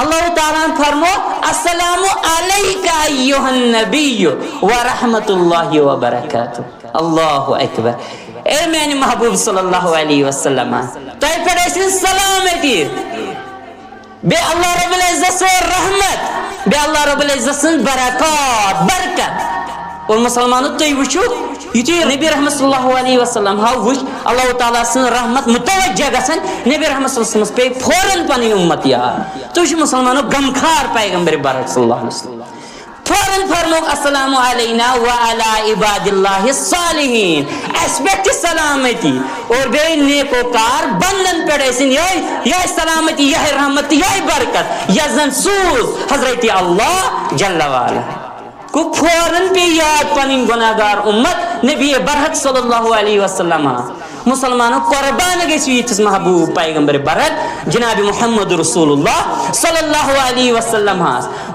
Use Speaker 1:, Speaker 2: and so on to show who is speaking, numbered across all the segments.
Speaker 1: اللہ تعالیٰ فرمو السلام علیکہ ایہا النبی ورحمت اللہ وبرکاتہ. اللہ اکبر. اے میانی محبوب صلی اللہ علیہ وسلم تۄہہِ پٮ۪ٹھ ٲسِن سلامتی بیٚیہِ اللہ رب العزت سٕنٛز رحمت بیٚیہِ اللہ رب العزت سٕنٛز برکات. اور مسلمانو تُہۍ وٕچھِو یُتھُے نبی رحمت صلی اللہ علیہ وسلم وٕچھ اللہ تعالیٰ سٕنٛز رحمت متوجہ گژھان نبی رحمت صلی اللہ علیہ وسلم پے فوراً پنٕنۍ اُمت یاد. تُہۍ وٕچھِو مسلمانو غمخار پیغمبر برحق صلی اللہ علیہ وسلم فوراً فرموک السلام علینا وعلی عباد اللہ الصالحین. اس پہ تہِ سلامتی اور بیٚیہِ نیکوکار بندن پٮ۪ٹھ ٲسِن یہے سلامتی یہے رحمت یہے برکت یس زن سوز حضرت اللہ جل وعلا کو فوراً پہ یاد پنٕنۍ گناہ گار امت نبی برحق صلی اللہ علیہ وسلم. مسلمانوں قربان گژھِو یِتھِس محبوب پیغمبر برحق جناب محمد رسول اللہ صلی اللہ علیہ وسلم.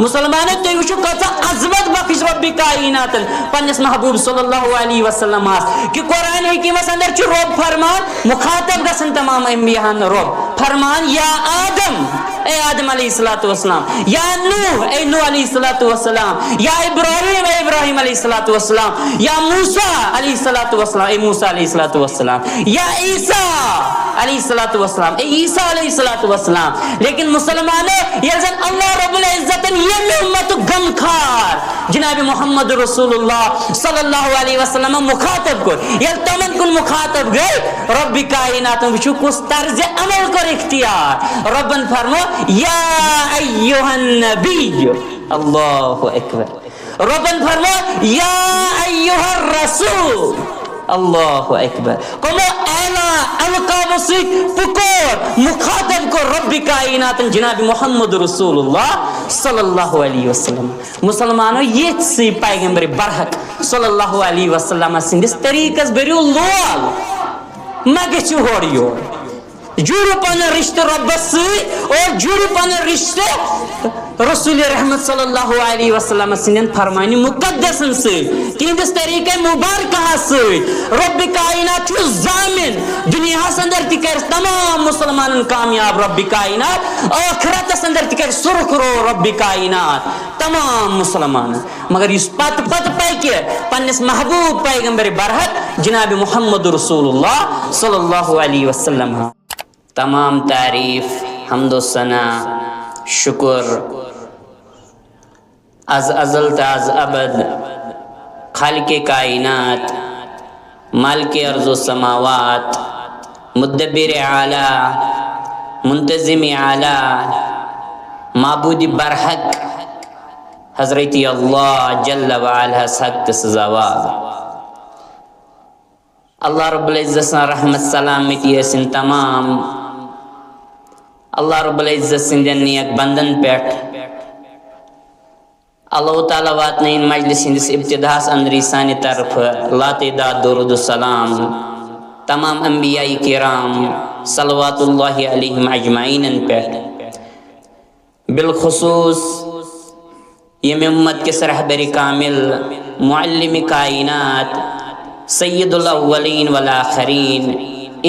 Speaker 1: مسلمانوں تُہۍ وٕچھِو کۭژاہ عظمت بخش رب کائناتن پننس محبوب صلی اللہ علیہ وسلم کہ قرآن حکیمس اندر چھُ رب فرمان مخاطب گژھان تمام انبیاءن رب فرمان یا آدم اے آدم علیہ الصلوۃ والسلام یا نوح اے نوح علیہ الصلوۃ والسلام یا ابراہیم اے ابراہیم علیہ الصلوۃ والسلام یا موسیٰ علیہ الصلوۃ والسلام اے موسیٰ علیہ الصلوۃ والسلام یا عیسیٰ علیہ الصلوۃ والسلام اے عیسیٰ علیہ الصلوۃ والسلام. لیکن مسلمانوں ییٚلہِ زن اللہ رب العزتن ییٚمہِ اُمتُک غمخار جناب محمد رسول اللہ صلی اللہ علیہ وسلم مخاطب کوٚر ییٚلہِ تِمن کُن مخاطب گٔے رب کائناتن وٕچھِو کُس طرزِ عمل کوٚر اختیار. ربن فرمو یا ایہا النبی. اللہ اکبر. ربن فرمو یا ایہا الرسول. اللہ اکبر. کمو اعلیٰ القاب سۭتۍ پُکور مخاطب کو رب کائنات جناب محمد رسول اللہ صلی اللہ علیہ وسلم. مسلمانو یتھ سی پیغمبر برحق صلی اللہ علیہ وسلم سندس طریقس بٔرِو لول مہ گٔژھِو ہورٕ یور جوڑو پن رشتہ ربس سۭتۍ اور جوڑو پن رشتہ رسول رحمت صلی اللہ علیہ وسلم سندین فرمانی مقدسن سۭتۍ تہندس طریقہ مبارکہ سۭتۍ. رب کائنات چھُ ضامن دنیاہس اندر تہِ کرِ تمام مسلمانن کامیاب رب کائنات ٲخرتس اندر تہِ کرِ سرخ رو رب کائنات تمام مسلمان. مگر یُس پتہٕ پتہٕ پکہِ پننس محبوب پیغمبر برحق جناب محمد رسول اللہ صلی اللہ علیہ وسلم. تمام تعریف حمد و ثنا شکر از ازل تا از ابد خالق کائنات مالک ارض و سماوات مدبر اعلی منتظم اعلی معبود برحق حضرت اللہ جل وعلا حق سزاوار. اللہ رب العزت رحمت سلامتی ٲسِن تمام اللہ رب العزت سندین نیک بندن پیٹھ. اللہ تعالیٰ واتنائن مجلس ہندس ابتداس اندری سانہِ طرف لاتعداد درود السلام تمام انبیاء کرام صلوات اللہ علیہم اجمعین پیٹھ. بالخصوص یم امت کس رہبر کامل معلم کائنات سید الاولین والآخرین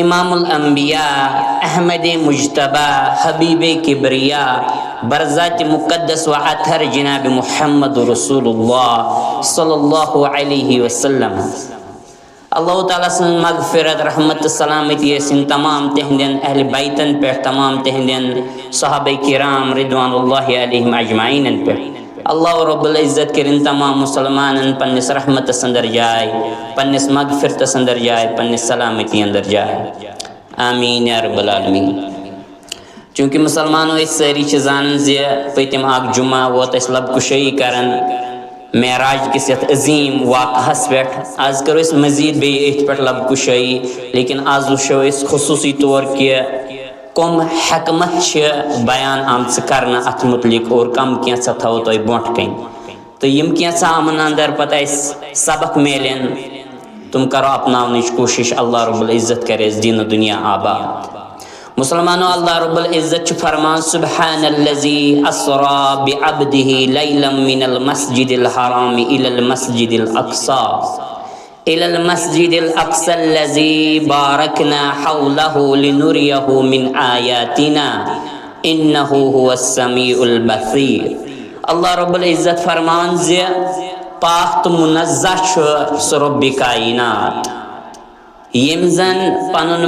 Speaker 1: امام الانبیاء احمد مجتبی حبیب کبریا برذات مقدس و عطر جناب محمد رسول اللہ صلی اللہ علیہ وسلم. اللہ تعالیٰ سن مغفرت رحمت سلامتی ٲسِن تمام تہندین اہل بیتن پہ تمام تہندین صحابہ کرام رضوان اللہ علیہم اجمعین پہ. اللہ رب العزت کرن تمام مسلمانن پنس رحمت اندر جائے پنس مغفرت اندر جائے پنس سلامتی اندر جائے آمین یا رب العالمین. چونکہ مسلمانوں اس ساری زانن زِ پٔتِم اکھ جمعہ ووت اس لب کشائی کرن معراج کس یتھ عظیم واقعس پہ. آز کرو اس مزید بیٚیہِ اتھ پہ لب کشائی لیکن آز وٕچھو أسۍ خصوصی طور کہ کم حکمت بیان آمژ کرنا ات متعلق اور کم کینٛژھا تھاوو تۄہہِ برونٛٹھ کَنۍ تہٕ یِم کینٛژھا یِمن اندر پتہٕ اَسہِ سبق میلن تم کرو اپناونٕچ کوٗشش. اللہ رب العزت کرِ اَسہِ دیٖنہٕ دُنیا آباد. مسلمانو اللہ رب العزت چھُ فرمان سبحان الذی اسرا بعبده لیلا من المسجد الحرام الى المسجد الاقصى الذي باركنا حوله لنريه من آياتنا انہو هو السمیع البصیر. اللہ رب العزت فرمان زِ پاک تو منزہ چھُ سُہ رب کائنات یم زن پنن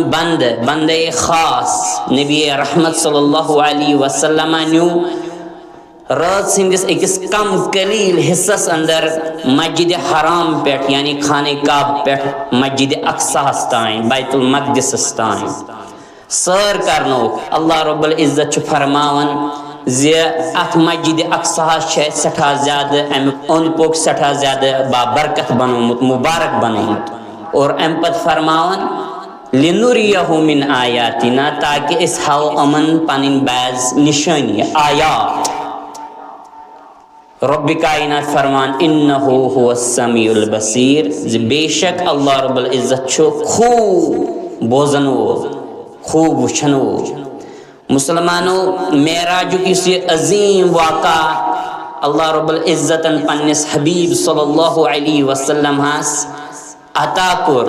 Speaker 1: بندے خاص نبی رحمت صلی اللہ علیہ وسلم نیو رات سندس اکس کم قلیل حصص اندر مسجد حرام پیٹھ یعنی خانہ کعبہ پیٹھ مسجد اقصاس تائیں بیت المقدس تائیں سیر کرنو. اللہ رب العزت چھ فرماون زِ ات مسجد اقصاس چھ سٹھا زیادہ امیک اوند پوک سٹھا زیادہ بابرکت بنومت مبارک بنومت اور ام پت فرماون لنُرِيَهُ مِنْ آیاتنا تاکہ اس ہاو امن پنن بعض نشانی آیات. رب کائنات فرمان انہو هو السمیع البصیر بے شک اللہ رب العزت چھو خوب بوزن وول خوب وچھن وول. مسلمانوں معراج کسی عظیم واقعہ اللہ رب العزت پنس حبیب صلی اللہ علیہ وسلم ہاس عطا کور.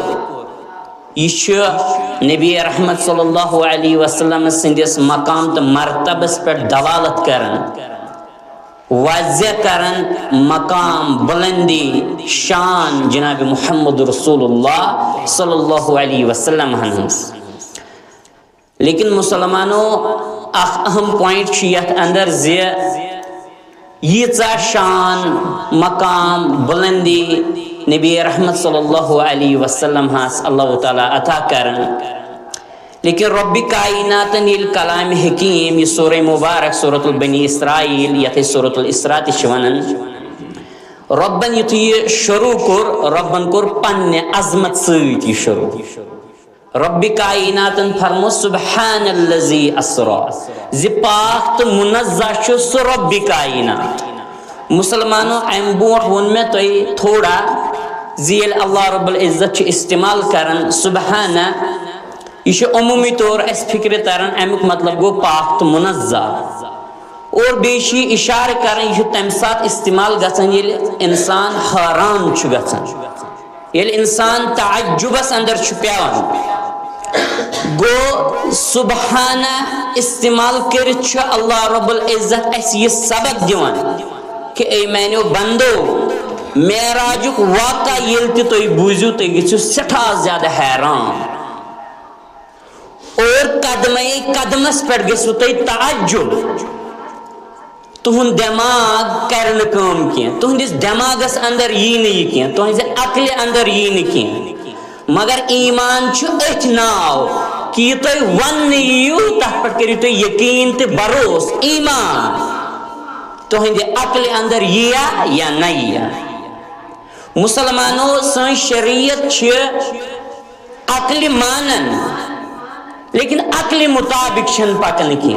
Speaker 1: یہ نبی رحمت صلی اللہ علیہ وسلم سندس مقام تو مرتبس پر دلالت کرن واضح کرن مقام بلندی شان جناب محمد رسول اللہ صلی اللہ علیہ وسلم ہنس. لیکن مسلمانوں اہم پوائنٹ چیت اندر زِ ییژا شان مقام بلندی نبی رحمت صلی اللہ علیہ وسلم ہاس اللہ تعالیٰ عطا کرن. لیکن رب کائنات نیل کلام حکیم یہ سورہ مبارک سورۃ البنی اسرائیل یتھ سورۃ الاسراء تہ ونان ربن یتھ یہ شروع کور ربن کور پنہ عظمت سۭتۍ شروع. رب کائنات فرمو سبحان الذی اسرا زِ پاک تو منزہ چھُ سُہ رب کائنات. مسلمانوں ام برونٹھ وون میں تۄہہِ تھوڑا زیل اللہ رب العزت استعمال کرن سبحانہ یہ عمومی طور اس فکر تران امیک مطلب گو پاک تو منزہ اور بیشی اشارہ کرن یہ تم سات استعمال گژھان یل انسان حیران چھُ گژھان یل انسان تعجبس اندر چھُ پیوان. گو سبحانہ استعمال کرت چھُ اللہ رب العزت اس یہ سبق دیوان کہ اے میانو بندو معراجک واقعہ یل تہ تُہۍ بوٗزِو تُہۍ گٔژھِو سٮ۪ٹھاہ زیادہ حیران اور قدمے قدمس پہ گژھِو تُہۍ تعجب. تہند دماغ کر نہٕ کٲم کینٛہہ تہندس دماغس اندر یی نہٕ یہِ کینٛہہ تہنزِ عقلہِ اندر یی نہٕ کینٛہہ مگر ایمان چھُ أتھۍ ناو کہ یہِ تُہۍ وننہٕ یِیِو تتھ پٮ۪ٹھ کٔرِو تُہۍ یقین تہٕ بروس ایمان تہندِ عقلہِ اندر یِیا یا نہ یِیا. مسلمانوں سن شریعت چھ عقل مانن لیکن عقل مطابق چھن پکن کی.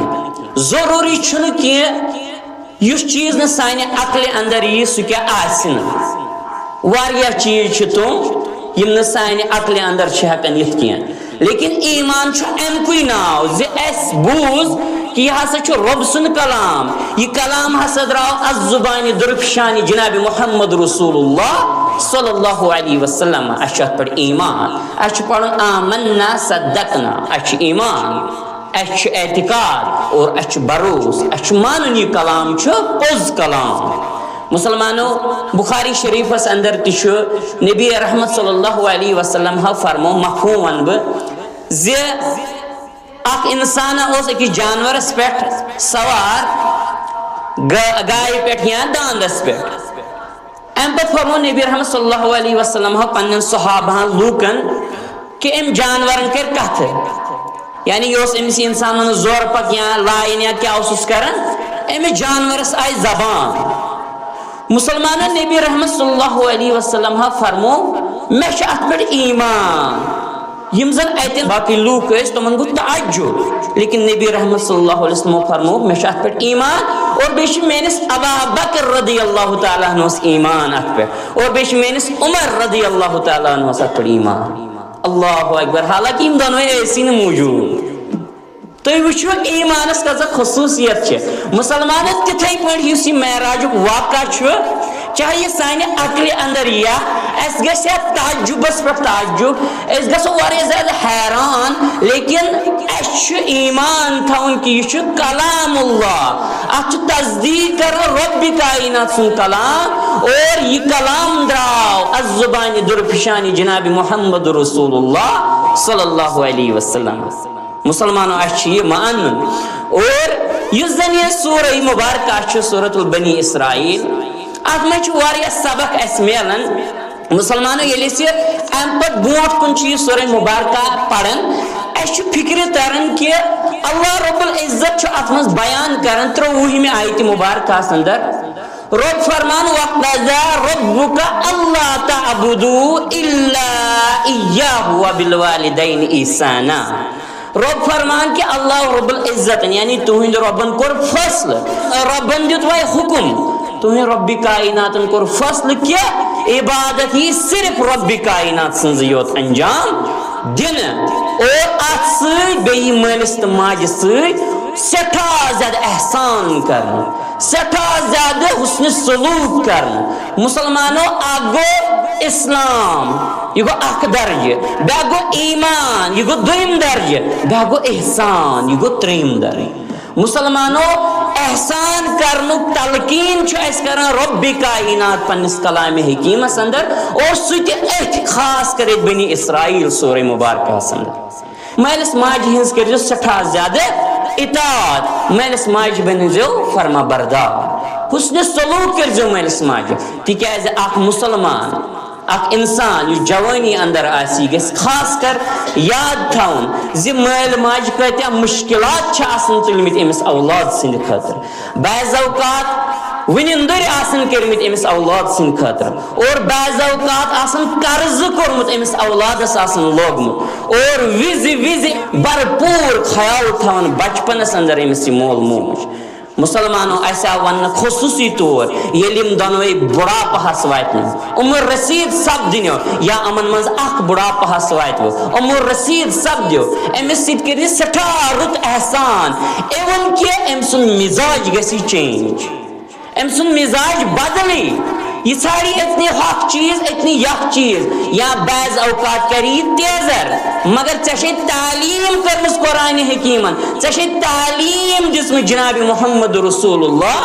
Speaker 1: ضروری چھن کی یس چیز نہ سانہ عقل اندر یہ سہ کیا آسن واریاہ چیز چھ تم یم نہ سانہ عقل اندر چھ ہکن یت کی. لیکن ایمان چھ امکوی ناو زِ اس بوز کہ یہ ہسا چھ رب سن کلام یہ کلام ہسا دراو از زبان درفشان جناب محمد رسول اللہ صلی اللہ علیہ وسلم. اشت پر ایمان اچھ پڑھن آمنا صدقنا اچھ ایمان اچھ اعتقاد اور اچھ بروس اچھ مانن یہ کلام چھ پوز کلام. مسلمانوں بخاری شریف اس اندر تش نبی رحمت صلی اللہ علیہ وسلم ہا فرمو مفہوم ون بہ زِ اخ انسان اس اکس جانورس پہ سوار گائے پہ یا داندس پہ. ام پتہ فرمو نبی رحمت صلی اللہ علیہ وسلم پنن صحابہ لوکن کہ ام جانورن کر کتھ یعنی یہ امس انسان زور پک یا لائن یا کیا اس کرن ام جانورس آئی زبان. مسلمان نبی رحمت صلی اللہ علیہ وسلم فرمو مے چھ ات پہ ایمان. یم زن اتن باقی لوک اس تمن گو تعجب لیکن نبی رحمت صلی اللہ علیہ وسلم فرمو مے چھ ات پہ ایمان اور بیش مینس ابا بکر رضی اللہ تعالی عنہ ایمان ات پہ اور بیش مینس عمر رضی اللہ تعالی عنہ ات پہ ایمان. اللہ اکبر. حالانکہ یم دونوں ایسی موجود تھی وچو ایمانس کزا خصوصیت مسلمان تتھے پہ اس معراج واقعہ چاہے یہ سانہ عقل اندر یا اس گژھِ تعجبس پٮ۪ٹھ تعجب أسۍ گژھو واریاہ زیادٕ حیران لیکن اَسہِ چھُ ایمان تھاوُن کہِ یہِ چھُ کلام اللہ اتھ چھُ تصدیق کران رۄبِ کائنات سُنٛد کلام اور یہِ کلام درٛاو از زبانہِ درفشانہِ جناب محمد رسول اللہ صلی اللہ علیہ وسلم. مسلمانو اَسہِ چھُ یہِ مانُن اور یُس زن یہِ سورہ مبارکہ چھُ سورۃ البنی اسرائیل اتھ منٛز چھُ واریاہ سبق اَسہِ میلان. مسلمانو ییٚلہِ أسۍ امہِ پتہٕ برونٛٹھ کُن چھِ یہِ سورہ مبارکہ پران اَسہِ چھُ فکرِ تران کہِ اللہ رب العزت چھُ اتھ منٛز بیان کران 23 آیتِ مبارکہس اندر رب فرمان وَقَضَىٰ رَبُّكَ أَلَّا تَعْبُدُوا إِلَّا إِيَّاهُ وَبِالْوَالِدَيْنِ إِحْسَانًا. رب فرمان کہ اللہ رب العزت یعنی تہند ربن کور فصل ربن دیت وے حکم تہند رب کائنات کور فصل کیا عبادت ہی صرف رب کائنات سنز یوت انجام دن اور ات سۭتۍ بیٚیہِ مٲلِس تہٕ ماجہِ سۭتۍ سٮ۪ٹھاہ زیادٕ احسان کرنا سٮ۪ٹھاہ زیادٕ حسن سلوک کرنا. مسلمانو اکھ گوٚو اسلام یہ گو اکھ درجہ بیٛاکھ گوٚو ایمان یہ گوٚو دوٚیِم درجہ بیٛاکھ گوٚو احسان یہ گوٚو ترٛیٚیِم درجہ. مسلمانو احسان کرنُک تلقین چھُ اَسہِ کران رۄبِ کائنات پننِس کلامِ حکیٖمس اندر اور سُہ تہِ أتھۍ خاص کٔرِتھ بنی اسرائیل سورہ مبارکہس اندر. مٲلِس ماجہِ ہٕنٛز کٔرۍزیو سٮ۪ٹھاہ زیادٕ اطاعت مٲلِس ماجہِ بٔنۍزیو فرما بردار حسنِ سلوٗک کٔرۍزیو مٲلِس ماجہِ تِکیٛازِ اکھ مُسلمان اکھ انسان یُس جوٲنی اندر آسہِ یہِ گژھِ خاص کر یاد تھاوُن زِ مٲلۍ ماجہِ کۭتیاہ مُشکلات چھِ آسان تُلمٕتۍ أمِس اولاد سٕنٛدِ خٲطرٕ بعض اوقات وٕنِندٕرۍ آسان کٔرمٕتۍ أمِس اولاد سٕنٛدِ خٲطرٕ اور بعض اوقات آسان قرضہٕ کوٚرمُت أمِس اولادس آسان لوگمُت اور وِزِ وِزِ بھرپوٗر خیال تھاوان بچپنس اندر أمِس یہِ مول موج. مسلمانو اَسہِ آو وننہٕ خصوٗصی طور ییٚلہِ یِم دۄنوَے بُڑاپہس واتن عمر رسیٖد سپدنیو یا یِمن منٛز اکھ بُڑاپہس واتوٕ عمر رسیٖد سپدیو أمِس سۭتۍ کٔرِو سٮ۪ٹھاہ رُت احسان اِوٕن کہِ أمۍ سُنٛد مِزاج گژھِ چینج أمۍ سُنٛد مِزاج بدلی یہ ژھانڈِ اتنی ہۄکھ چیٖز اتنی یکھ چیٖز یا بعض اوقات کرِ یہِ تیزر مگر ژےٚ چھے تعلیٖم کٔرمٕژ قرآنِ حکیٖمن ژےٚ چھے تعلیٖم دِژمٕژ جناب محمد رسول اللہ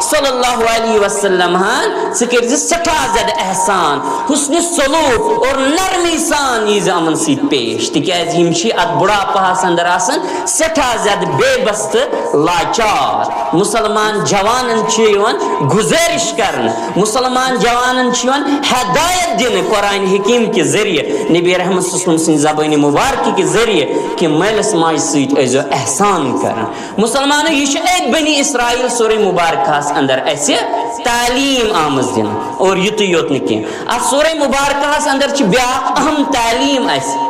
Speaker 1: صلی اللہ علیہ وسلم ہن ژٕ کٔرزِ سٮ۪ٹھاہ زیادٕ احسان حسنِ سلوٗک اور نرمی سان ییٖزِ یِمن سۭتۍ پیش تِکیٛازِ یِم چھِ اتھ بُڑاپہس اندر آسان سٮ۪ٹھاہ زیادٕ بے بس تہٕ لاچار. مسلمان جوانن چھِ یِوان گُزٲرِش کرنہٕ مسلمان جوانن چھِ یِوان ہدایت دِنہٕ قرآنِ حکیٖم کہِ ذٔریعہٕ نبی رحمت صلی اللہ علیہ وسلم سٕنٛدِ زبانہِ مبارکہِ کہِ ذٔریعہٕ کہِ مٲلِس ماجہِ سۭتۍ ٲسۍزیو احسان کران. مسلمانو یہِ چھُ أتھۍ بنی اسرائیل سورہ مبارکہس اندر اَسہِ تعلیٖم آمٕژ دِنہٕ اور یُتُے یوت نہٕ کینٛہہ اتھ سورہ مبارکہس اندر چھِ بیٛاکھ اہم تعلیٖم اَسہِ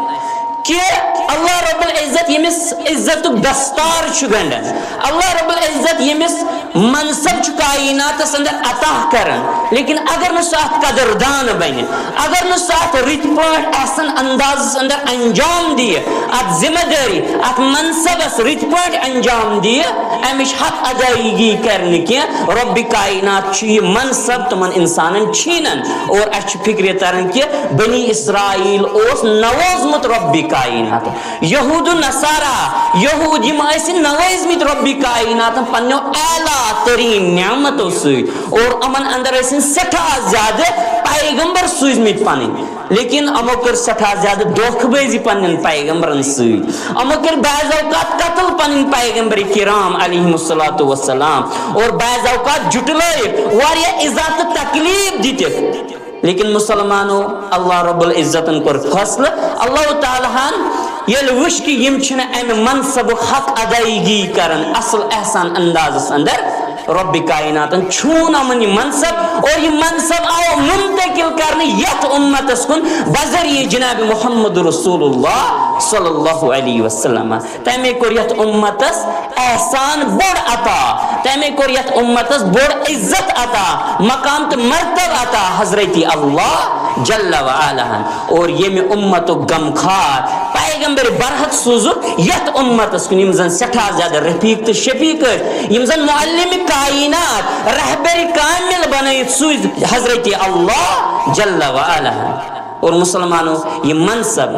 Speaker 1: کہ اللہ رب العزت ییٚمِس عزتُک دستار چھُ گنڈان اللہ رب العزت ییٚمِس منصب چھُ کائناتس اندر عطا کران لیکن اگر نہٕ سُہ اتھ قدردان بنہِ اگر نہٕ سُہ اتھ رٕتۍ پٲٹھۍ احسن اندازس اندر انجام دِیہِ اتھ ذمہٕ دٲری اتھ منصبس رٕتۍ پٲٹھۍ انجام دِیہِ امِچ حق ادائیگی کرِ نہٕ کینٛہہ رۄبِ کائنات چھُ یہِ منصب تِمن انسانن چھیٖنان اور اسہِ چھُ فکرِ تران کہِ بنی اسرائیل اوس نوازمُت رۄبِ کائنات یہود و نصارہ یہود یم ٲسۍ نوٲزمٕتۍ رۄبِ کائنات پننیو اعلیٰ ترین نعمتو سۭتۍ اور یِمن اندر ٲسۍ سٮ۪ٹھاہ زیادٕ پیغمبر سوٗزمٕتۍ پنٕنۍ لیکن یِمو کٔر سٮ۪ٹھاہ زیادٕ دھوکہٕ بٲزی پننٮ۪ن پیغمبرن سۭتۍ یِمو کٔرۍ بعض اوقات قتل پنٕنۍ پیغمبر کرام علیہم الصلاۃ والسلام اور بعض اوقات جُٹلٲیِکھ واریاہ عزت تہٕ تکلیٖف دِتِکھ لیکن مسلمانو اللہ رب العزتن کوٚر فٲصلہٕ اللہ تعالیٰ ہن ییٚلہِ وٕچھ کہِ یِم چھِنہٕ امہِ منصبُک حق ادائیگی کران اصل احسان اندازس اندر رۄبِ کائناتن چھوٗن یِمن یہِ منصب اور یہِ منصب آو منتقل کرنہٕ یتھ اُمتس کُن بذریعہ جناب محمد رسول اللہ صلی اللہ علیہ وسلم تمے کوٚر یتھ اُمتس احسان بوٚڑ عطا تمے کوٚر یتھ اُمتس بوٚڑ عزت عطا مقام تہٕ مرتب عطا حضرت اللہ جل وعلا اور یم امت غم خار پیغمبر برحق سوزک یت امتس کن یم زن سٹھا زیادہ رفیق تو شفیق یم زن معلم کائنات رہبر کامل بنائیت سوز حضرت اللہ جل وعلا. اور مسلمانوں یہ منصب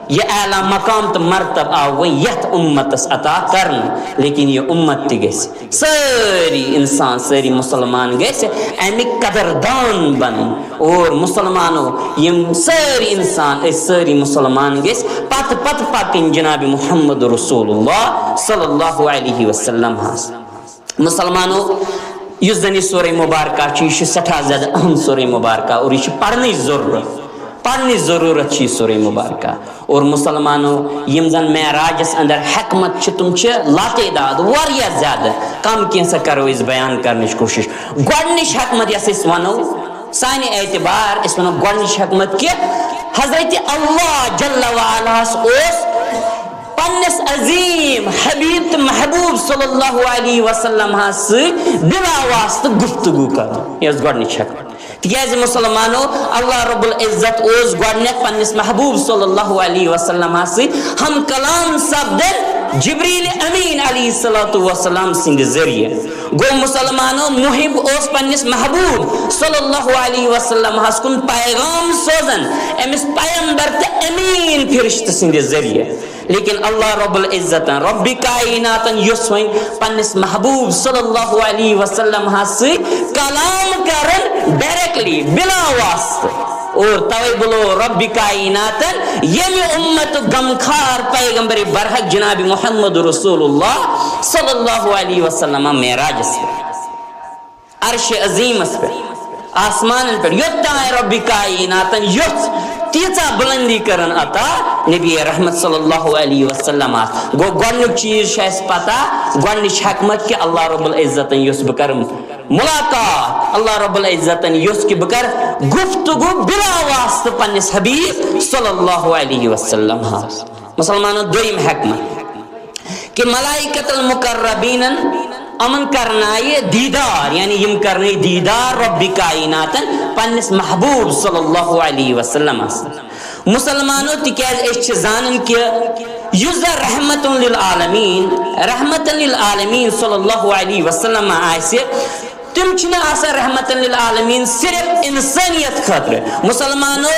Speaker 1: یہ اعلیٰ مقام تو مرتب آو یت امتس عطا کرن لیکن یہ امت تہ گژھِ ساری انسان ساری مسلمان گژھِ امیک قدردان بن اور مسلمانوں یم ساری انسان ساری مسلمان گژھِ پت پکن جناب محمد رسول اللہ صلی اللہ علیہ وسلم ہس. مسلمانوں اس زن سورہ مبارکہ یہ سٹھا زیادہ اہم سورہ مبارکہ اور یہ پڑھنے ضرورت چھ سورہ مبارکہ. اور مسلمانوں یم زن معراجس اندر حکمت چھ تم چھ لاتعداد واریاہ زیادہ کم کینسا کرو اس بیان کرنچ کوشش. گۄڈنِچ حکمت یس اس ونو سانہِ اعتبار اس ونو گۄڈنِچ حکمت کہ حضرت اللہ جل وعلا اوس پنس عظیم حبیب تو محبوب صلی اللہ علیہ وسلم ست بلا واسطہ گفتگو کرن یہ گۄڈنِچ حکمت. تکیاز مسلمانوں اللہ رب العزت اوس گۄڈنیتھ پنس محبوب صلی اللہ علیہ وسلم ست ہم کلام سپدن جبریل امین علیہ الصلوۃ والسلام سند ذریعہ. گو مسلمانوں محب اوس پنس محبوب صلی اللہ علیہ وسلم کن پیغام سوزن امس پیغمبر تو امین فرشتہ سند ذریعہ. لیکن اللہ رب العزت رب کائنات یس ون پنس محبوب صلی اللہ علیہ وسلم ست کلام کرن ڈائریکٹلی بلا واسطہ. اور توے بلو رب کائنات یم امت غمخار پیغمبر برحق جناب محمد رسول اللہ صلی اللہ علیہ وسلم معراجس پہ عرش عظیمس پہ آسمان پہ یوتان رب کائنات یوت تیزا بلندی کرن عطا نبی رحمت صلی اللہ علیہ وسلم. گو گۄڈنیُک چیز چھِ اَسہِ پتہ گۄڈنِچ حکمت کہ اللہ رب العزت یُس بہٕ کرٕ ملاقات اللہ رب العزت یُس کہ بہٕ کرٕ گفتگو بلا واسطہ پننس حبیب صلی اللہ علیہ وسلم. مسلمانوں دویم حکمت کہ ملائکۃ المقربین امن کرنائے دیدار یعنی یم کرنے دیدار رب کائنات پنس محبوب صلی اللہ علیہ وسلم. مسلمانوں تکیاز اس زانن کہ یز رحمت للعالمین صلی اللہ علیہ وسلم آسہ تم چھنا آسا رحمت للعالمین صرف انسانیت خاطر. مسلمانوں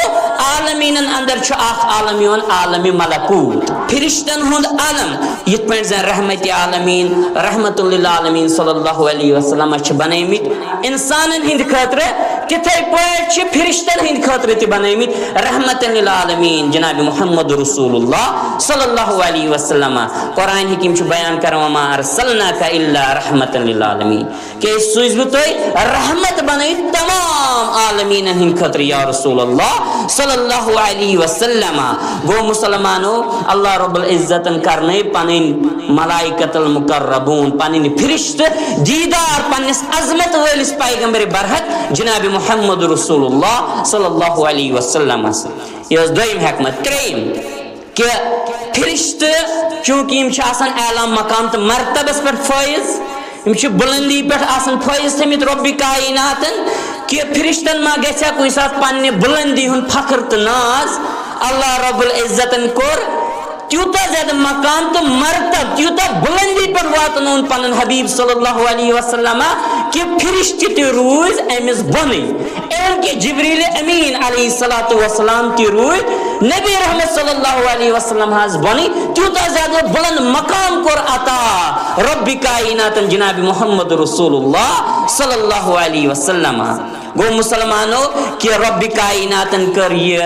Speaker 1: عالمین اندر چھ اخ عالم یون عالم ملکوت فرشتن ہند عالم یت پہ زن رحمت عالمین رحمت للعالمین صلی اللہ علیہ وسلم چھ بنیمت انسانن ہند خاطر تتھے پہ چھ فرشتن ہند خاطر تہ بنیمت رحمت للعالمین جناب محمد رسول اللہ صلی اللہ علیہ وسلم. قرآن حکیم چھ بیان کرن وما ارسلناک الا رحمت للعالمین کہ سوز تو رحمت بنائی تمام عالمین ہند خاطر یا رسول اللہ صلی اللہ علیہ وسلم. گو مسلمانوں اللہ رب العزت کرنے پنن ملائکۃ المقربون پنن فرشت دیدار پنس عظمت ولس پیغمبر برحق جناب محمد رسول اللہ صلی اللہ علیہ وسلم. یہ دویم حکمت. تریم کہ فرشت چونکہ یم چھ آسان اعلیٰ مقام تو مرتبس پر فائز یم بلندی پہ آسان فائز تھمت رب کائنات کہ فرشتن ما گھا کن سات پنہ بلندی ہند فخر تو ناز اللہ رب العزت کور تیوتا زیادہ مقام تو مرتب تیوتا بلندی پر واتن پنن حبیب صلی اللہ علیہ وسلم کہ فرشتہ تہ روز امس بنی ایم کہ جبریل امین علیہ الصلوۃ والسلام تہ روز نبی رحمت صلی اللہ علیہ وسلم حاض بنی تیوتا زیادہ بلند مقام کور عطا رب کائنات جناب محمد رسول اللہ صلی اللہ علیہ وسلم. گو مسلمانوں کہ رب کائنات کر یہ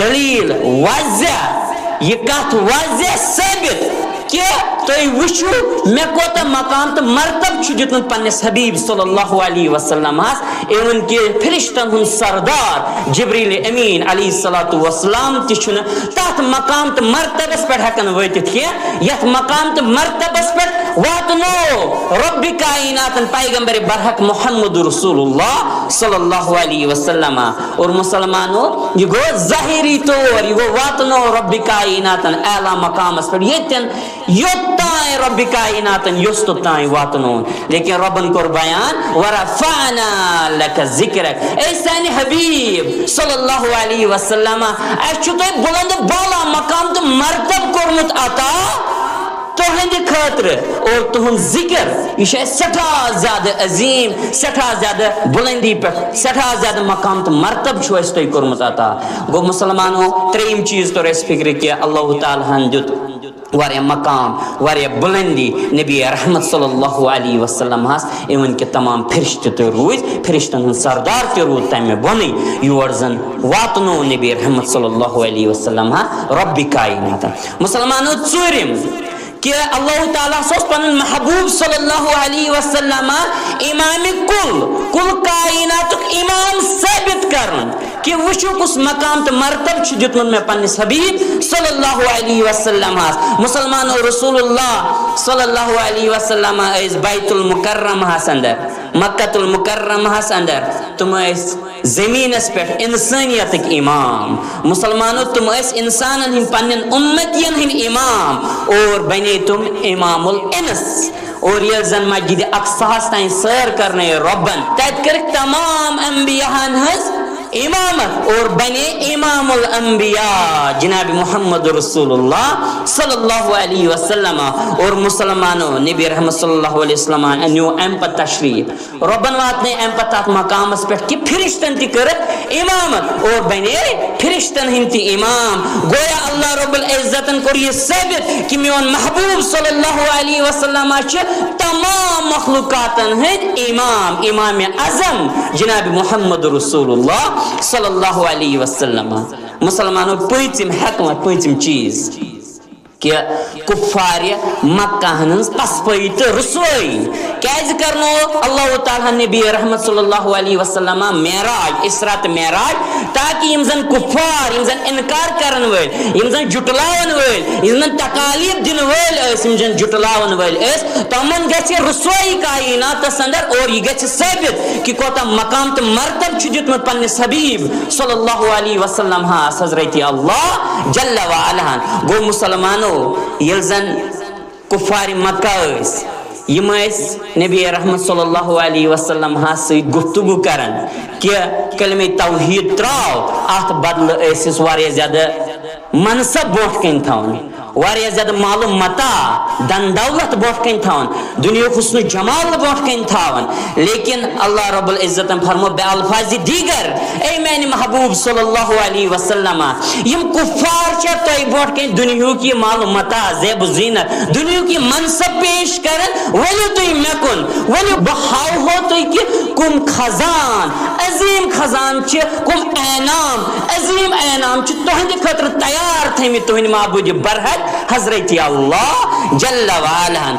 Speaker 1: دلیل واضح یہ کت واضح ثابت کہ تھی وچھو مے کوتا مقام تو مرتب دتن پنس حبیب صلی اللہ علیہ وسلم ایون کہ فرشتن ہن سردار جبریل امین علیہ الصلوۃ والسلام تہ تات مقام تو مرتبس پہ ہکن واتت کی یت مقام تو مرتبس پہ واتنو رب کائنات پیغمبر برحق محمد رسول اللہ صلی اللہ علیہ وسلم. اور مسلمانوں یہ گو ظاہری طور یہ گو واتنو رب کائنات اعلیٰ مقامس پہ یتن یوتان تائیں رب کائنات یوست تائیں واتنون لیکن ربن کور بیان ورفعنا لک ذکرک اے سانی حبیب صلی اللہ علیہ وسلم اچھو تو بلند بالا مقام تو مرتب کرمت عطا تہند خاطر اور تہند ذکر یہ سٹھا زیادہ عظیم سٹھا زیادہ بلندی پہ سٹھا زیادہ مقام تو مرتب چھو اس تھی کرمت عطا گو مسلمانوں تریم چیز تو اس فکر کیا اللہ تعالیٰ ہن دیت واریا مقام واریا بلندی نبی رحمت صلی اللہ علیہ وسلم ہاس ایون کے تمام فرشت تو روز فرشتن ہن سردار تو روز تمہ بنی یور زن واتنو نبی رحمت صلی اللہ علیہ وسلم ہا رب کائنات مسلمانوں ژورم کہ اللہ تعالیٰ سوس پنن محبوب صلی اللہ علیہ وسلم امام کل کائنات امام ثابت کرن کہ وچو کس مقام تو مرتب چھ دیتمن میں پنس حبیب صلی اللہ علیہ وسلم مسلمان رسول اللہ صلی اللہ علیہ وسلم اس بیت المکرم ہس اندر مکہ المکرم ہس اندر تم اس زمین اس پہ انسانیت امام مسلمانوں تم اس انسان ہن پنن امتین ہن امام اور بنے تم امام الانس اور یہ زن مسجد اقصی تائیں سیر کرنے ربن تذکر تمام انبیاء ہنس امامت اور بنے امام الانبیاء جناب محمد رسول اللہ صلی اللہ علیہ وسلم اور مسلمانوں نبی رحمت صلی اللہ علیہ وسلم انیو ام پر تشریف ربن وات نے ام پر مقام اس پر کہ فرشتن تی کرت امامت اور بنے فرشتن ہنتی امام گویا اللہ رب العزتن کو یہ ثابت کہ میون محبوب صلی اللہ علیہ وسلم تمام مخلوقاتن ہیں امام اعظم جناب محمد رسول اللہ صلی اللہ علیہ وسلم مسلمانوں پوچم حکمت پوچم چیز کہ کفار مکہ ہنز پسپائی تو رسوائی کیز کرنو اللہ تعالیٰ نبی رحمت صلی اللہ علیہ وسلم معراج اسرات معراج تاکہ یمزن کفار یمزن انکار کرن ویل یمزن جٹلاون ویل یمزن تکالیف دن ویل اس یمزن جٹلاون ویل اس تمن گچھ رسوائی کائنات سندر اور یہ گچھ ثابت کہ کوتا مقام تو مرتب چھجت مت پنی حبیب صلی اللہ علیہ وسلم ہاں حضرت اللہ جل وعلا گو مسلمانوں یلزن کفار مکہ اس یم نبی رحمت صلی اللہ علیہ وسلم ہاں سے گفتگو کرن کہ کلمہ توحید تراو ات بدل اس واریہ زیادہ منصب بوٹ کن تھاون واریہ زیادہ معلوم متا دن دولت بوٹ کن تھاون دنیا حسن جمال بوٹ کن تھاون لیکن اللہ رب العزت فرمو بے الفاظ دیگر اے میانی محبوب صلی اللہ علیہ وسلم یم کفار چا تو بوٹ کن دنیا کی معلوم متا زیب و زینت دنیا کی منصب پیش کرن ولی تو مکن ولی بہاو ہو تو کہ کم خزان عظیم خزان چھ کم اینام عظیم اینام چھ توہند خطر تیار تھیمی توہند معبود برحق حضرت اللہ جل وعلا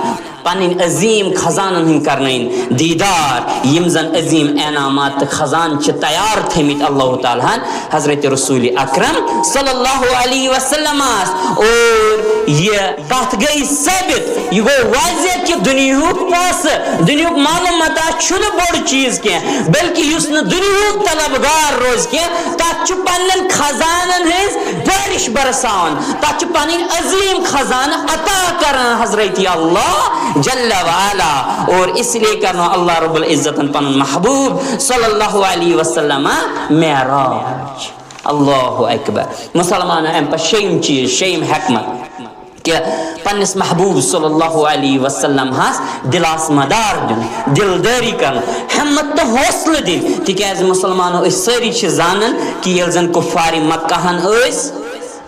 Speaker 1: پنن عظیم خزانن ہن کرنین دیدار یمزن عظیم انعامات خزان چھ تیار تھیمت اللہ تعالیٰ حضرت رسول اکرم صلی اللہ علیہ وسلم اور یہ بات گئی ثابت یہ گو واضح کہ دنیاک پاس دنیاک معلومات چھن بڑ چیز کی بلکہ یس نہ دنیاک طلبگار روز کی تات چھ پنن خزانن ہز بارش برساون تات چھ پنن عظیم خزانہ عطا کرن حضرت اللہ جل وعلا اور اس لیے کرنا اللہ رب العزت پن محبوب صلی اللہ علیہ وسلم معراج اللہ اکبر مسلمان ام پر شیم چیز شیم حکمت کہ پنس محبوب صلی اللہ علیہ وسلم ہاس دلاس مدار دن دلداری کرن ہمت تو حوصلہ دن تکیاز مسلمانوں اس ساری چھ زانن کہ یلزن کفار مکہ ہن اس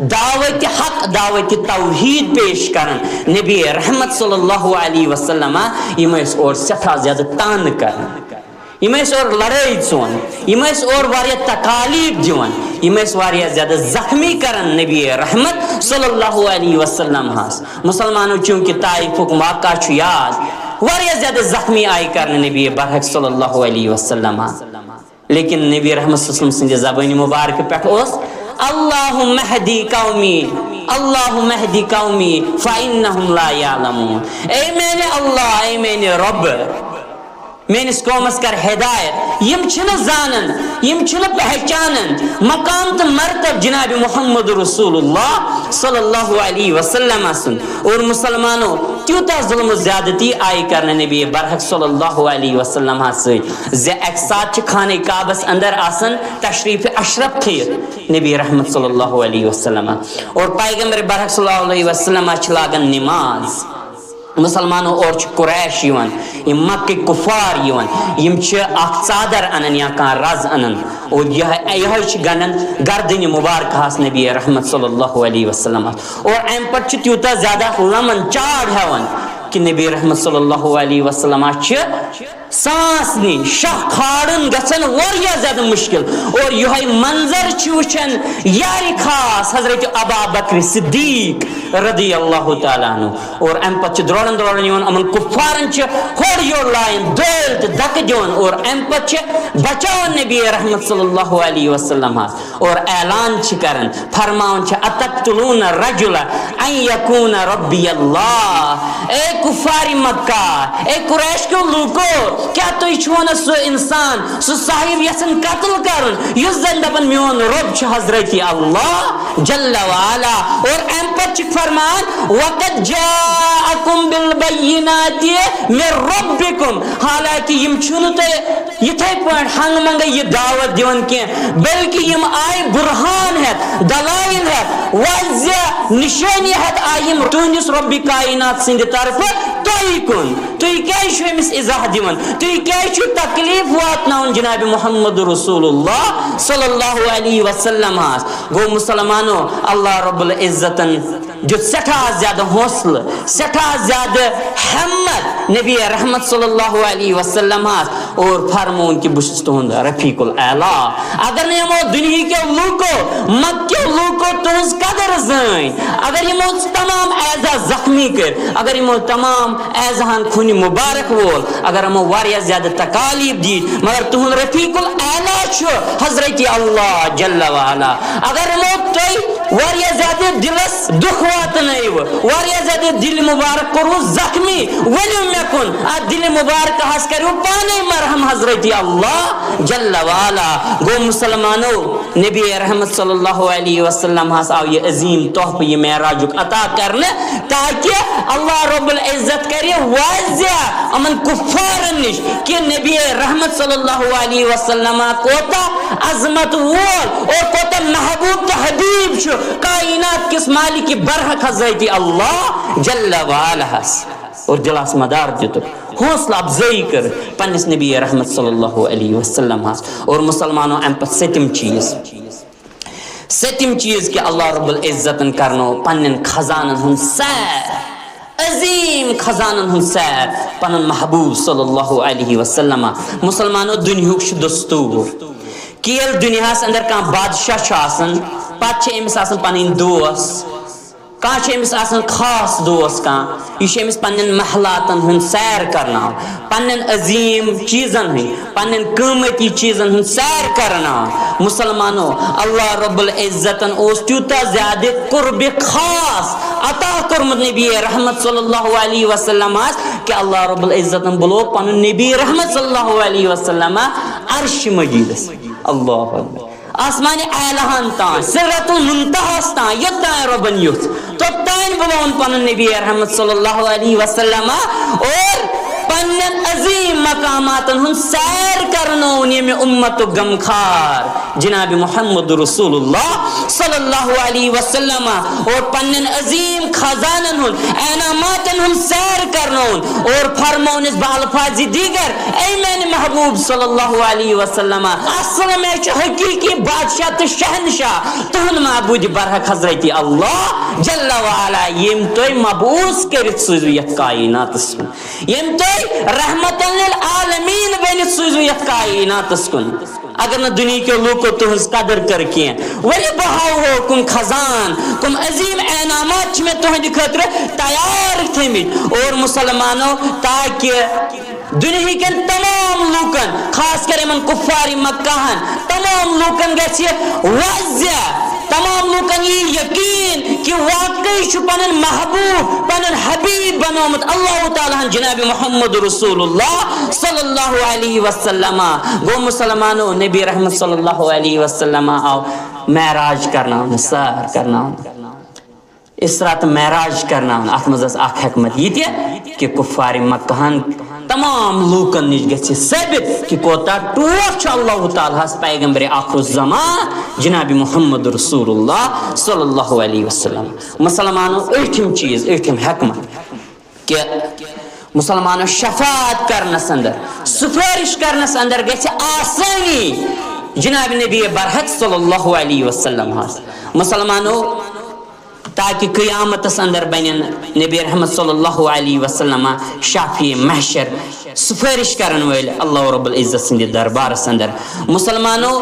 Speaker 1: دعوت حق دعوت توحید پیش کرن نبی رحمت صلی اللہ علیہ وسلم یم اس اور سٹھا زیادہ تان کرن یم اس اور لڑائی چون یم اس اور واریہ تکالیف دیون یم اس واریہ زیادہ زخمی کرن نبی رحمت صلی اللہ علیہ وسلم ہاس مسلمانوں چونکہ طائف واقعہ چھ یاد واریہ زیادہ زخمی آئی کرن نبی برحق صلی اللہ علیہ وسلم لیکن نبی رحمت صلی اللہ علیہ وسلم سنجھ زبانی مبارک پیٹھ اس اللہم اہدی قومی اللہم اہدی قومی فإنہم لا یعلمون اے میں نے اللہ اے میں نے رب میں اس قوم اس کر ہدایت یم چھن زانن یم چھن پہچانن مقام تو مرتب جناب محمد رسول اللہ صلی اللہ علیہ وسلم سن. اور مسلمانوں تیوتا ظلم و زیادتی آئی کرنے نبی برحق صلی اللہ علیہ وسلم سے ایک ساتھ خانہ کعبس اندر آسن تشریف اشرف تھے نبی رحمت صلی اللہ علیہ وسلم اور پیغمبر برحق صلی اللہ علیہ وسلم لاگن نماز. مسلمانوں اور قریش یوان یم مکہ کفار یوان یم اخ ژادر انن یا کان رز انن اور یہ گنن گردن مبارکہ نبی رحمت صلی اللہ علیہ وسلم اور ام پتہ تیوتا زیادہ لمن چاڑ ہیوان کہ نبی رحمت صلی اللہ علیہ وسلم سانس نین شاہ کھاڑن گژھن واریاہ زیادہ مشکل. اور یہ منظر وچھن یاری خاص حضرت ابا بکر صدیق رضی اللہ تعالیٰ عنہ اور ام پتہ درڑن درڑن یون امن کفارن ہور یور لائن دول تو دک دون اور ام پتہ بچاون نبی رحمت صلی اللہ علیہ وسلم اور اعلان کرن فرماون اتقتلون الرجل ان یکون ربی اللہ. اے کفار مکہ اے قریش کے لوکو کیا تو چھونا سو انسان سو صاحب یسن قتل کرن یس زن دپن میون رب چھ حضرت اللہ جل وعلا. اور ام پتہ فرمان وقد جاءکم بالبینات من ربکم حالانکہ یم چھن تو یتھے پٲٹھۍ ہنگ منگ یہ دعوت دیون کی بلکہ یم آئی برہان ہے دلائل ہے واضح نشانی ہے آئیم تہندس رب کائنات سند طرف تھی کن تھی کیا امس اضاح دیون تھی کیا تکلیف واتناون جناب محمد رسول اللہ صلی اللہ علیہ وسلم. گو مسلمانوں اللہ رب العزتن دیت سٹھا زیادہ حوصلہ سٹھا زیادہ ہمت نبی رحمت صلی اللہ علیہ وسلم اور فرمون کہ بس تہند رفیق الاعلی. اگر نمو دنیا کے لوکو مکہ لوکو تہذ قدر زین اگر یمو تمام اعزاز زخمی کر اگر یمو تمام اعزان خون مبارک وول اگر ہمو واریاہ زیادہ تکالیف دی مگر تہند رفیق الاعلی چھو حضرت اللہ جل وعلا. اگر ہمو تھی واریاہ زیادہ دلس دکھ واتنائیو واریاہ زیادہ دل مبارک کرو زخمی ونیو میں کن دل مبارک حس کرو پانے مرحم حضرت اللہ جل وعلا. گو مسلمانوں نبی رحمت صلی اللہ علیہ وسلم آو یہ عظیم تحفہ یہ معراج عطا کرنے تاکہ اللہ رب العزت کرے واضح امن کفارن نش کہ نبی رحمت صلی اللہ علیہ وسلم کوتا عظمت وول اور کوتا محبوب تو حبیب چھو کائنات کس مالک برحق حضرت اللہ جل وعلا. اور دلاس مدار دیتو حوصلہ افزائی کر پنس نبی رحمت صلی اللہ علیہ وسلم. اور مسلمانوں ام پت ستم چیز کہ اللہ رب العزت کرنو پنن خزانن ہن سیر عظیم خزانن ہن سیر پنن محبوب صلی اللہ علیہ وسلم. مسلمانوں دنیاک دستور کیل دنیا اندر کان بادشاہ آسن پتہ امس آسن پنن دوست کان امس آسن خاص دوست کان یہ امس پنن محلاتن ہن سیر کرنا پنن عظیم چیزن ہن پنن قیمتی چیزن ہن سیر کرنا. مسلمانوں اللہ رب العزتن اوس تیوتا زیادہ قرب خاص عطا کرمت نبی رحمت صلی اللہ علیہ وسلم کہ اللہ رب العزتن بلو پنن نبی رحمت صلی اللہ علیہ وسلم عرش مجید اللہ اکبر آسمان اعلیٰ تان سرۃ المنتہا تان یوتان ربن یوت توتان بلون پنن نبی رحمت صلی اللہ علیہ وسلم اور پنن عظیم مقامات ہن سیر کرنو یم امت غمخار جناب محمد رسول اللہ صلی اللہ علیہ وسلم اور پنن عظیم خزانن ہن انعامات ہن سیر کرنو اور فرمون اس بالفاظ دیگر اے میں محبوب صلی اللہ علیہ وسلم اصل میں حقیقی بادشاہ تو شہنشاہ تہن معبود برحق حضرت اللہ جل وعلا یم تو مبعوث کرت سوزو یت کائنات یم تو رحمت للعالمین بین سوزو یت کائنات کن. اگر نہ دنیا کے لوگوں تہذ قدر کر کی ولی بہاؤ ہو کم خزان کم عظیم انعامات میں تہند خاطر تیار تھمت. اور مسلمانوں تاکہ دنیا کے تمام لوکن خاص کر من کفار مکہ تمام لوکن گژھِ واضح تمام لوکن یہ یقین کہ واقعی پنن محبوب پنن حبیب بنومت اللہ تعالیٰ جناب محمد رسول اللہ صلی اللہ علیہ وسلم. گو مسلمانوں نبی رحمت صلی اللہ علیہ وسلم آو معراج کرنا سار کرنا اسرا تو معراج کرنا ات مز اخ حکمت یہ کہ کفار مکہن تمام لوکن نش گژھِ ثابت کہ کوتا ٹوٹھ اللہ تعالیٰ پیغمبر آخر الزمان جناب محمد رسول اللہ صلی اللہ علیہ وسلم. مسلمانوں ایٹھم چیز ایٹھم حکمت کہ مسلمانوں شفاعت کرنس اندر سفارش کرنس اندر گژھِ آسانی جناب نبی برحق صلی اللہ علیہ وسلم. مسلمانوں تاکہ قیامت اندر بنن نبی رحمت صلی اللہ علیہ وسلم شافی محشر سفارش کرن ول اللہ رب العزت سند دربار اندر. مسلمانوں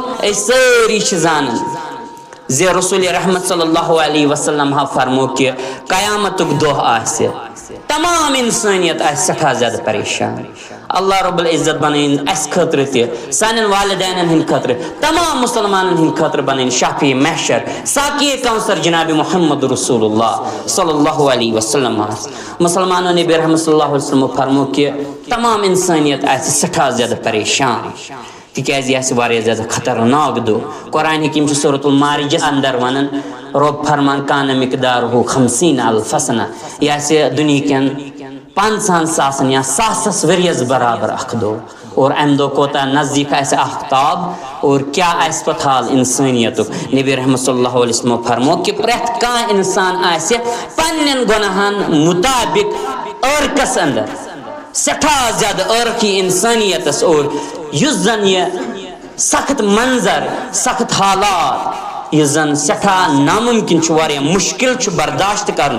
Speaker 1: ساری زانن زی رسول رحمت صلی اللہ علیہ وسلم فرمو کہ قیامت دہ آس تمام انسانیت سٹھا زیادہ پریشان. اللہ رب العزت بنائن اس خطر تہ سان والدین ہند خطر تمام مسلمانن ہند خطر بنائن شافی محشر ساقی کوثر جناب محمد رسول اللہ صلی اللہ علیہ وسلم. مسلمانوں نے نبی رحمت صلی اللہ علیہ وسلم فرمو کہ تمام انسانیت سٹھا زیادہ پریشان تکیاز یہ واریاہ زیادہ خطرناک دو. قرآن حکیم سورۃ المعارج اندر ونن رب فرمان کان مقدارہ 50,000 سنہ یہ دنیا کن 500,000 یا 100 ؤریس برابر اخ دو. اور ام دو کوتا نزدیک آفتاب اور کیا پتہ حال انسانیت. نبی رحمت صلی اللہ علیہ وسلم فرمو کہ پریت کان انسان پنن گناہن مطابق ارکس اندر سٹھا زیادہ ارکی انسانیت اور یس زن یہ سخت منظر سخت حالات یہ زن سٹھا ناممکن واریاہ مشکل برداشت کرن.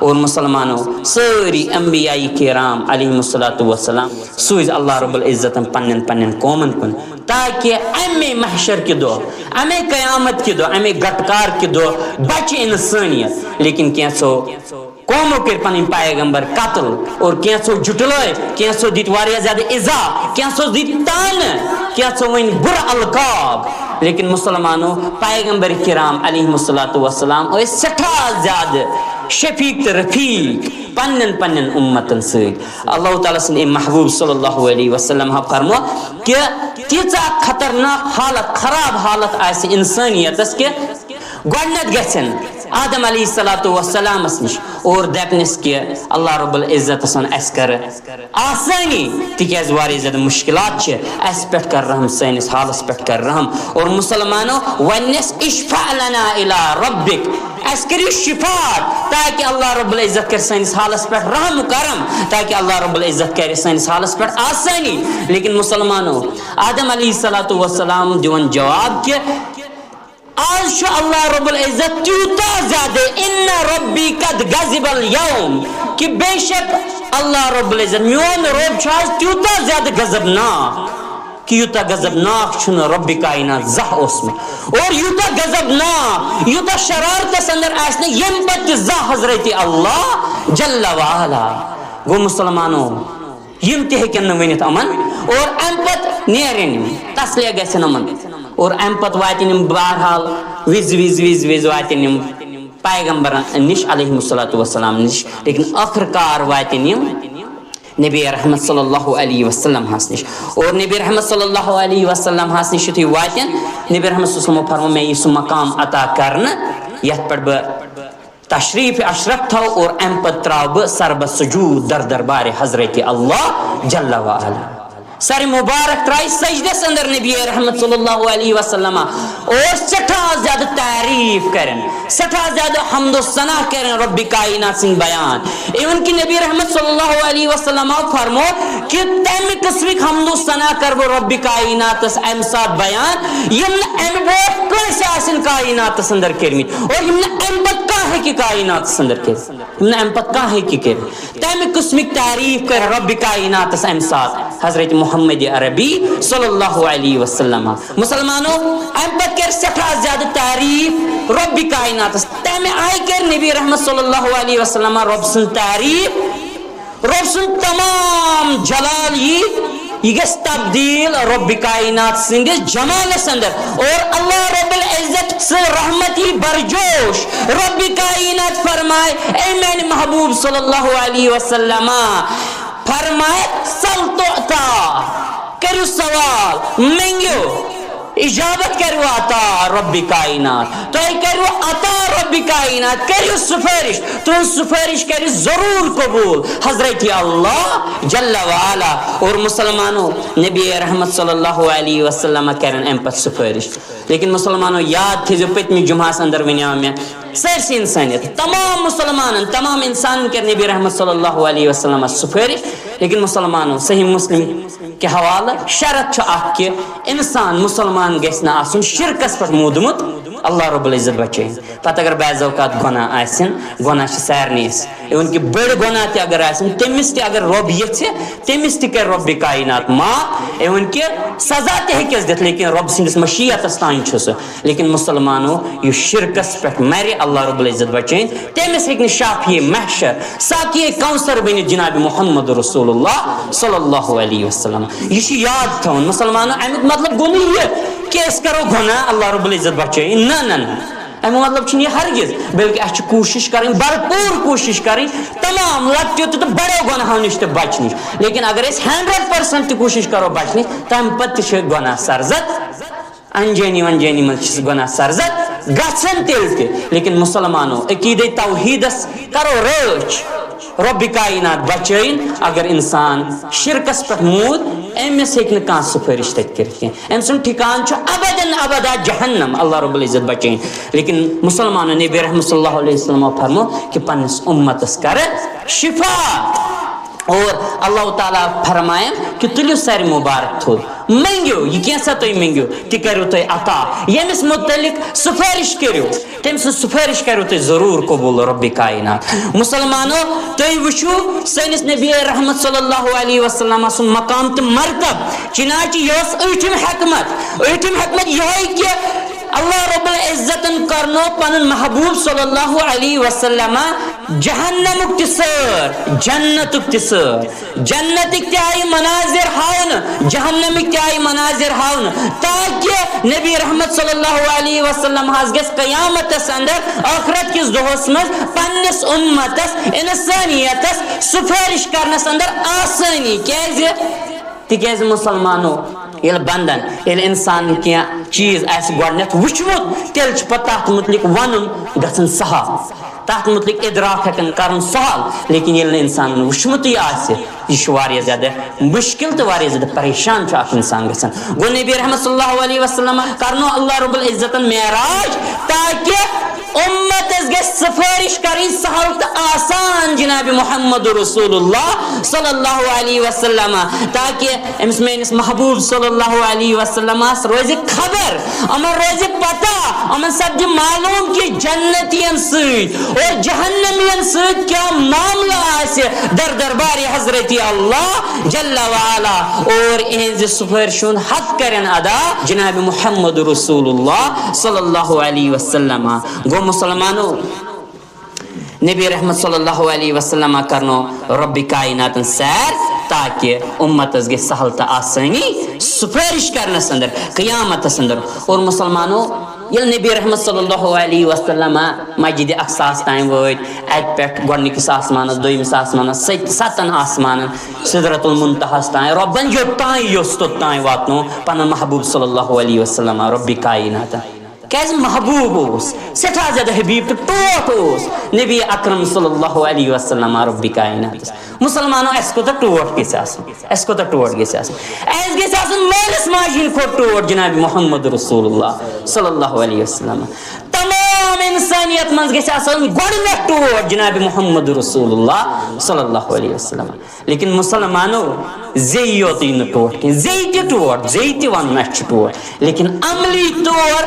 Speaker 1: اور مسلمانوں ساری انبیاء کرام علیہ الصلوۃ والسلام سوز اللہ رب العزت پنن قومن کن تاکہ امے محشر کے دو امے قیامت کے دو امے گٹکار کے دو بچ انسانیت. لیکن کینسو قوموں کر پن پیغمبر قتل اور کینسو جٹلائے کینسو دیت واریاہ زیادہ ایزا کینسو دیت تان کینسو ون بر القاب. لیکن مسلمانوں پیغمبر کرام علیہ الصلوۃ والسلام سٹھا زیادہ شفیق رفیق پنن امتن سی. اللہ تعالیٰ سن محبوب صلی اللہ علیہ وسلم فرمو کہ تیزا خطرناک حالت خراب حالت آس انسانیتس کہ گۄڈنیتھ گژھن آدم علیہ الصلوۃ والسلام نش اور دپنس کہ اللہ رب العزت سن اس کر آسانی تکیاز واریاہ زیادہ مشکلات اس پہ کر رحم سانس حالس پہ کر رحم. اور مسلمانوں ونس اشفع لنا الی ربک اس کریو شفاعت تاکہ اللہ رب العزت کر سانس حالس پہ رحم کرم تاکہ اللہ رب العزت کر سانس حالس پہ آسانی. لیکن مسلمانوں آدم علیہ الصلوۃ والسلام دیون جواب کہ آج اللہ رب العزت تیوتا زیادہ ان ربی قد غضب اليوم کہ بے شک اللہ رب العزت میون رب چھاز تیوتا زیادہ غضبناک کہ یوتا غضبناک چھن رب کائنات زہ اسم اور یوتا غضبناک یوتا شرارت اندر آسنے یم پت زہ حضرت اللہ جل وعلا. گو مسلمانوں یم تہ ہیکن ونت امن اور ام پت نیرن تسلیہ گژھن امن اور ام پت واتن بہرحال وز واتن پیغمبر نش علیہ الصلوۃ والسلام نش. لیکن آخر کار واتن نبی رحمت صلی اللہ علیہ وسلم ہس نش. اور نبی رحمت صلی اللہ علیہ وسلم ہس نش یتھے واتن نبی رحمت صلی اللہ علیہ وسلم فرمو میں یہ مقام عطا کرنا یت پہ بہ تشریف اشرف تھو اور ام پت تراو بہ سرب سجود دربار حضرت اللہ جل وعلا. سر مبارک ترائی سجدس اندر نبی رحمت صلی اللہ علیہ وسلم اور سٹھا زیادہ تعریف کرن سٹھا زیادہ حمد و ثنا کرن رب کائنات سن بیان. ایون کہ نبی رحمت صلی اللہ علیہ وسلم فرمو کہ تم قسمک حمد و ثنا کر رب کائنات ام سات بیان یم ام بوت کس آسن کائنات اندر کرمت اور یم ام پت ہے کہ کائنات اندر کر یم ام پت ہے کہ کر تم قسمک تعریف کر رب کائنات ام سات حضرت محمد عربی صلی اللہ علیہ وسلم. مسلمانوں ام پت کر سٹھا زیادہ تعریف رب کائنات تمہ آئی کر نبی رحمت صلی اللہ علیہ وسلم رب سن تعریف رب سن تمام جلال یہ یہ گژھِ تبدیل رب کائنات سندس جمالس اندر اور اللہ رب العزت سے رحمت ہی برجوش رب کائنات فرمائے اے میرے محبوب صلی اللہ علیہ وسلم فرمائے سل تعطا کرو سوال منگو اجابت کرو عطا رب کائنات تو کرو عطا رب کائنات کرو سفارش تو سفارش کرو ضرور قبول حضرت اللہ جل وعلا اور مسلمانوں نبی رحمت صلی اللہ علیہ وسلم کرن ام پت سفارش لیکن مسلمانوں یاد تھیزو پتمی جمعہ اندر ونیاو میں سرسی انسانیت تمام مسلمان تمام انسان کر نبی رحمت صلی اللہ علیہ وسلم سفارش لیکن مسلمانوں صحیح مسلم کے حوالہ شرط اخ کہ انسان مسلمان گژھِ نہٕ آسُن شرکس پٮ۪ٹھ موٗدمُت اللہ رب العزت بچٲیِن پتہٕ اگر بعض اوقات گۄناہ آسن گۄناہ چھِ سارنٕے اِوٕن کہِ بٔڑۍ گۄناہ تہِ اگر آسن تٔمِس تہِ اگر رۄب یژھِ تٔمِس تہِ کرِ رۄبِ کائنات معاف اِوٕن کہِ سزا تہِ ہیٚکٮ۪س دِتھ لیکن رۄب سٕنٛدِس مشیتس تانۍ چھُ سُہ لیکن مسلمانو یُس شرکس پٮ۪ٹھ مرِ اللہ رب العزت بچٲیِن تٔمِس ہیٚکہِ نہٕ شافیے محشر ساقیے کوثر بٔنِتھ جناب محمد رسول اللہ صلی اللہ علیہ وسلم یہ چھُ یاد تھاوُن مسلمانو امیُک مطلب گوٚو نہٕ یہِ کہ أسۍ کرو گۄناہ اللہ رب العزت بچٲیِن نہ نہ نہ امیُک مطلب چھُنہٕ یہِ ہرگز بلکہ اَسہِ چھِ کوٗشش کرٕنۍ بھرپوٗر کوٗشش کرٕنۍ تمام لۄکٹیو تہٕ بڑیو گۄناہو نِش تہِ بچنٕچ لیکن اگر أسۍ 100% تہِ کوٗشش کرو بچنٕچ تمہِ پتہٕ تہِ چھِ گۄناہ سرزد انجٲنی ونجٲنی منٛز چھِ گۄناہ سرزد گژھن تیٚلہِ تہِ لیکن مسلمانو عقیدے توحیدس کرو رٲچھ رب کائنات بچٲیِن اگر انسان شرکس پٮ۪ٹھ موٗد أمِس ہیٚکہِ نہٕ کانٛہہ سُفٲرِش تتہِ کٔرِتھ کینٛہہ أمۍ سُنٛد ٹھِکان چھُ ابدن ابدا جہنم اللہ رب العزت بچٲیِن لیکن مسلمانو نبی رحمت صلی اللہ علیہ وسلم فرمو کہ پننس امتس کر شفا اور اللہ تعالیٰ فرمائن کہ تُلِو سارِ مبارک تھوٚد منگو یہ کیسا تُہۍ منگو تہِ کرو تُہۍ عطا ییٚمِس متعلق سفارش کٔرِو تٔمۍ سٕنٛز سفارش کرو تُہۍ ضروٗر قبوٗل رب کائنات مسلمانو تُہۍ وٕچھِو سٲنِس نبی رحمت صلی اللہ علیہ وسلم سُنٛد مقام تہٕ مرتب چنانچہ یہ ٲس ٲٹھِم حکمت یِہوٚے کہ اللہ رب العزتن کرنو پنن محبوب صلی اللہ علیہ وسلم جہنمک تہِ سٲر جنتک تہِ سٲر جنتک تہِ آیہِ مناظر ہاونہٕ جہنمک تہِ آیہِ مناظر ہاونہٕ تاکہ نبی رحمت صلی اللہ علیہ وسلم حظ گژھِ قیامتس اندر آخرت کس دۄہس منٛز پننس امتس انسانیتس سفارش کرنس اندر آسٲنی کیازِ تِکیازِ مسلمانو ییٚلہِ بندن ییٚلہِ انسان کینٛہہ چیٖز آسہِ گۄڈنیتھ وٕچھمُت تیٚلہِ چھُ پتہٕ تتھ متعلق ونُن گژھان سہل تتھ متعلق ادراک ہٮ۪کان کرُن سہل لیکن ییٚلہِ نہٕ انسانن وٕچھمُتٕے آسہِ یہ چھُ واریاہ زیادٕ مشکل تہٕ واریاہ زیادٕ پریشان چھُ اکھ انسان گژھان گوٚو نبی رحمت صلی اللہ علیہ وسلم کرنو اللہ رب العزتن معراج تاکہ امتس گژھِ سفارش کرٕنۍ سہل تہٕ آسان جناب محمد رسول اللہ صلی اللہ علیہ وسلم تاکہ أمِس میٲنِس محبوب صلی اللہ علیہ وسلمس روزِ خبر یِمن روزِ پتہ یِمن سپدِ معلوم کہ جنتین سۭتۍ اور جہنمین سۭتۍ کیاہ معاملہ آسہِ در دربارِ حضرت اللہ جل وعلا اور اہنزِ سفارش ہُنٛد حق کرن ادا جناب محمد رسول اللہ صلی اللہ علیہ وسلم گو مسلمانو نبی رحمت صلی اللہ علیہ وسلم کرنو رب کائنات سیر تاکہ امتس گژھِ سہل تہٕ آسٲنی سفارش کرنس اندر قیامتس اندر اور مسلمانو ییٚلہِ نبی رحمت صلی اللہ علیہ وسلم مسجد اقصاس تام وٲتۍ اتہِ پٮ۪ٹھ گۄڈنِکِس آسمانس دوٚیمِس آسمانس ستن آسمانن سدرت المنتہاہس تام رۄبن یوٚتام یوٚژھ توٚتام واتنو پنُن محبوب صلی اللہ علیہ وسلم رب کائنات کیازِ محبوب اوس سٮ۪ٹھاہ زیادٕ حبیب تہٕ ٹوٹھ اوس نبی اکرم صلی اللہ علیہ وسلم رب کائنات مسلمانو اسہِ کوٗتاہ ٹوٹھ گژھِ آسُن اسہِ کوٗتاہ ٹوٹھ گژھِ آسُن اسہِ گژھِ آسُن مٲلِس ماجہِ ہِنٛدۍ کھۄتہٕ ٹوٹھ جناب محمد رسول اللہ صلی اللہ علیہ وسلم تمام انسانیت منٛز گژھِ آسُن گۄڈٕنیتھ ٹوٹھ جناب محمد رسول اللہ صلی اللہ علیہ وسلم لیکن مسلمانو زیٚیہِ یوتٕے نہٕ ٹوٹھ کینٛہہ زیٚیہِ تہِ ٹوٹھ زیٚیہِ تہِ ونُن اسہِ چھُ ٹوٹھ لیکن عملی طور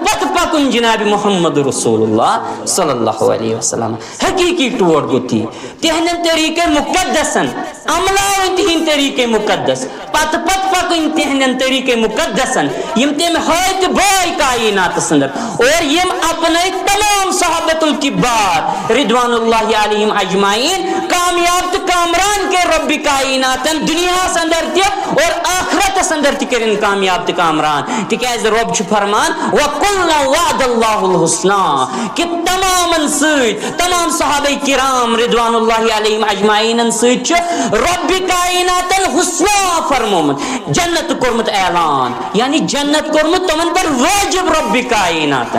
Speaker 1: پتہٕ پکُن جناب محمد رسول اللہ صلی اللہ علیہ وسلم حقیقی ٹوٹھ گوٚو تی تہنٛدٮ۪ن طریٖقے مُقدسن عملاوٕنۍ تِہنٛدۍ طریٖقے مُقدس پتہٕ پکُن تہنٛدٮ۪ن طریٖقے مُقدسن یِم تٔمۍ ہٲے تہِ بٲے کائناتس اندر اور یِم اپنٲے تمام تمام صحابۃ الکبار رضوانُ علیہم اجمعین کامیاب تو کامران کے رب کائنات دنیا اندر تہ اور آخرت اندر تہ کرن کامیاب تو کامران تکیاز رب چھ فرمان وَقُلْنَا وَعْدَ اللَّهُ الْحُسْنَى کہ تمام سۭتۍ تمام صحابہ کرام رضوانُ علیہم اجمعین سۭتۍ چھ رب کائنات حسنہ فرمومت جنت کورمت اعلان یعنی جنت کورمت تمن پر واجب رب کائنات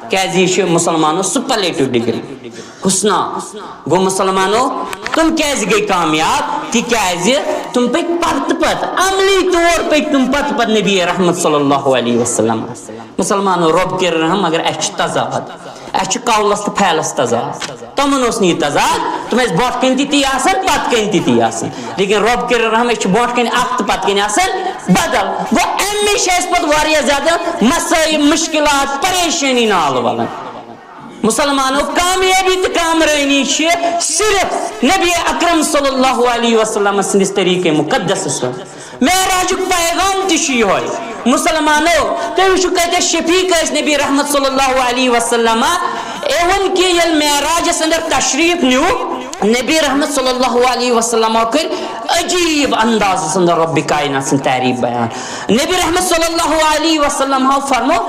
Speaker 1: کیاز یہ مسلمانوں سپرلیٹو ڈگری حسنہ گو مسلمانوں تم کیاز گئی کامیاب تکیاز تم پک پت عملی طور پک تم پت نبی رحمت صلی اللہ علیہ وسلم مسلمانوں رب کر رحم مگر اچھ تضاد اچھ قولس تو پھیلس تضاد تمن اس نی تضاد تم اس بوٹ کن تی آسن پت کن تی آسن لیکن رب کر رحم اچھ بوٹ کن اخت پت کن آسن بدل وہ امیش اس پت واریہ زیادہ مسائل مشکلات پریشانی نال والن مسلمانوں کامیابی تو کامرانی صرف نبی اکرم صلی اللہ علیہ وسلم سندس طریقے مقدس سن معراج پیغام تشی ہوئی مسلمانوں تو وچھو کہتے شفیق اس نبی رحمت صلی اللہ علیہ وسلم ایون کی یل معراج اندر تشریف نیو نبی رحمت صلی اللہ علیہ وسلم کر عجیب انداز اندر رب کائنات سن تعریف بیان نبی رحمت صلی اللہ علیہ وسلم فرمو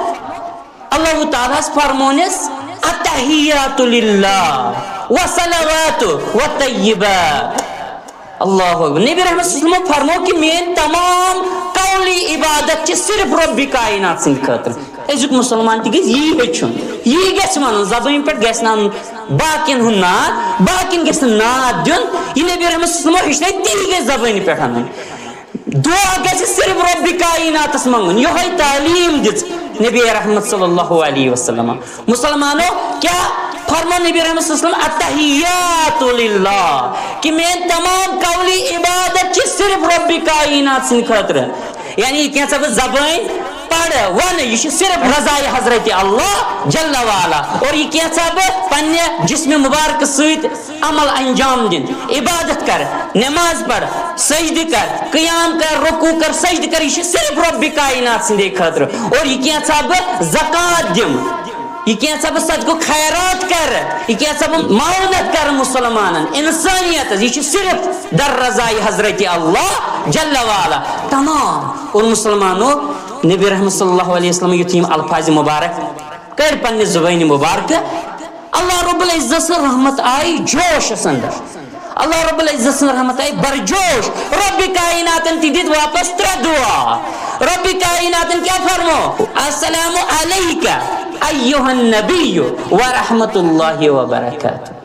Speaker 1: اللہ تعالیٰ فرمونس التحیات للہ وصلوات وطیبات اللہ نبی رحمت صلی اللہ علیہ وسلم فرمو کہ میں تمام قولی عبادت چھ صرف رب کائنات سن خاطر ازک مسلمان تہ یہ ہچن یہ گھس ون زبان پہ گھس نا باقین ہند ناد باقین گھس ناد دین یہ نبی رحمت صلی اللہ علیہ وسلم ہچن تی گھس زبان پہ ان دعا گھس صرف رب کائنات منگن یہ تعلیم دژ نبی رحمت صلی اللہ علیہ وسلم مسلمانوں کیا فرما نبی رحمت صلی اللہ علیہ وسلم التحیات للہ کہ میں تمام قولی عبادت چھ صرف رب کائنات سن خاطر یعنی کیا سب زبان پڑھ ون یہ صرف رضائے حضرت اللہ جل والا اور یہ کیا سب پنہ جسم مبارک سیت عمل انجام دن عبادت کر نماز پڑھ سجد کر قیام کر رکوع کر سجد کر یہ صرف رب کائنات سندے خاطر اور یہ کیا سب زکات دم یہ کیا سب صدقہ خیرات کر یہ کیا سب معاونت کر مسلمان انسانیت یہ صرف در رضائے حضرت اللہ جل والا تمام اور مسلمانوں نبی رحمت صلی اللہ علیہ وسلم یتیم الفاظ مبارک کر پنہ زبان مبارک اللہ رب العزت سے رحمت آئی جوش اندر اللہ رب العزت سے رحمت آئی برجوش رب کائنات دیت واپس تر دعا رب کائنات کیا فرمو السلام علیکہ ایہا النبی ورحمت اللہ وبرکاتہ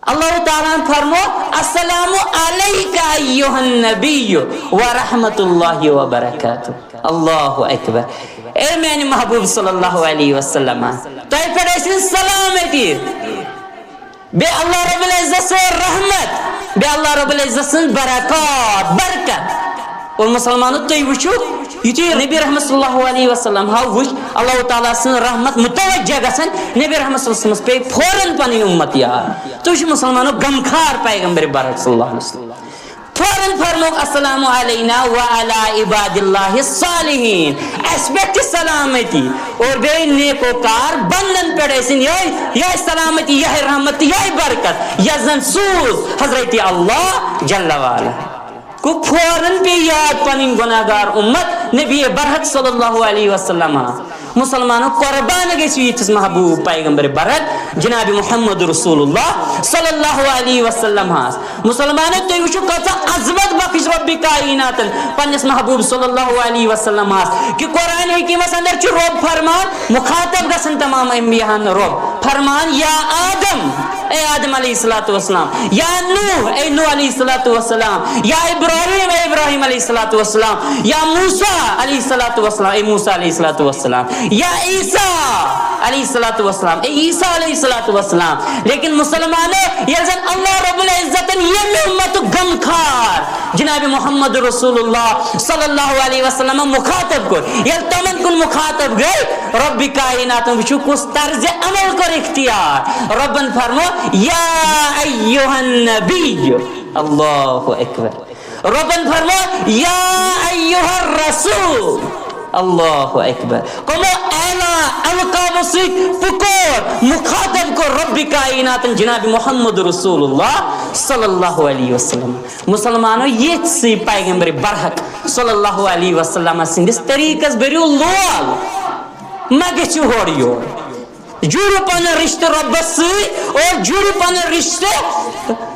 Speaker 1: اللہ تعالیٰ فرمو السلام علیکہ ایہا النبی ورحمت اللہ وبرکاتہ اللہ اکبر اے میانی محبوب صلی اللہ علیہ وسلم تو پھر ایسی سلامتی بے اللہ رب العزت سے رحمت بے اللہ رب العزت سے برکت اور مسلمانوں تو وچھو یہ نبی رحمت صلی اللہ علیہ وسلم وچ اللہ تعالیٰ سن رحمت متوجہ گژھن نبی رحمت صلی اللہ علیہ وسلم پہ فوراً پنن امت یاد تو مسلمانوں غمخار پیغمبر برحق صلی اللہ علیہ وسلم فوراً فرموک السلام علینا وعلی عباد اللہ الصالحین اسپیکٹ سلامتی اور بے نیکوکار بندن پڑے سن یہ سلامتی یہ رحمت یہ برکت یہ زنسوز حضرت اللہ جل وعلا کو فوراً پہ یاد پنن گناہگار امت نبی برحق صلی اللہ علیہ وسلم مسلمانوں قربان گئی محبوب پیغمبر برحق جناب محمد رسول اللہ صلی اللہ علیہ وسلم مسلمانوں تو وچھو کتا عظمت بخش رب کائنات پنس محبوب صلی اللہ علیہ وسلم کہ قرآن حکیمس اندر چھ رب فرمان مخاطب گسن تمام انبیاء رب فرمان یا آدم اے آدم علیہ السلام یا نوح اے نوح علیہ السلام یا ابراہیم اے ابراہیم علیہ السلام یا موسیٰ علیہ السلام اے موسیٰ علیہ السلام یا عیسیٰ علیہ السلام اے عیسیٰ علیہ السلام لیکن مسلمانوں یلزن اللہ رب العزت یہ امت غمخار جناب محمد رسول اللہ صلی اللہ علیہ وسلم مخاطب کو یل تمن کن مخاطب گئی رب کائنات وچھو کس طرز عمل کر اختیار ربن فرمو یا ایوہ النبی اللہ اکبر ربن فرمو یا ایوہ الرسول اللہ اکبر. کمو اعلیٰ القاب سے پکور مخاطب کو رب کائنات جناب محمد رسول اللہ صلی اللہ علیہ وسلم. مسلمانوں یہ سی پیغمبر برحق صلی اللہ علیہ وسلم سندس طریقس بریو لول مگچ ہور یور جوڑو پن رشتہ ربس سی اور جوڑو پن رشتہ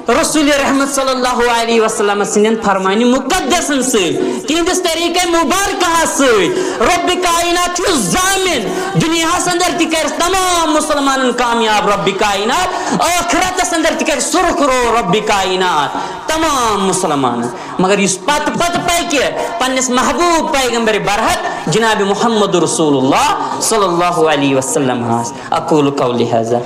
Speaker 1: رسول رحمت صلی اللہ علیہ وسلم سندن فرمانی مقدسن سے تہندس طریقہ مبارکہ سے رب کائنات چھو ضامن دنیا سندر تکر تمام مسلمان کامیاب رب کائنات آخرت سندر تکر سرخرو رب کائنات تمام مسلمان مگر اس پت پہ کہ پنس محبوب پیغمبر برحق جناب محمد رسول اللہ صلی اللہ علیہ وسلم اقول قولی ھذا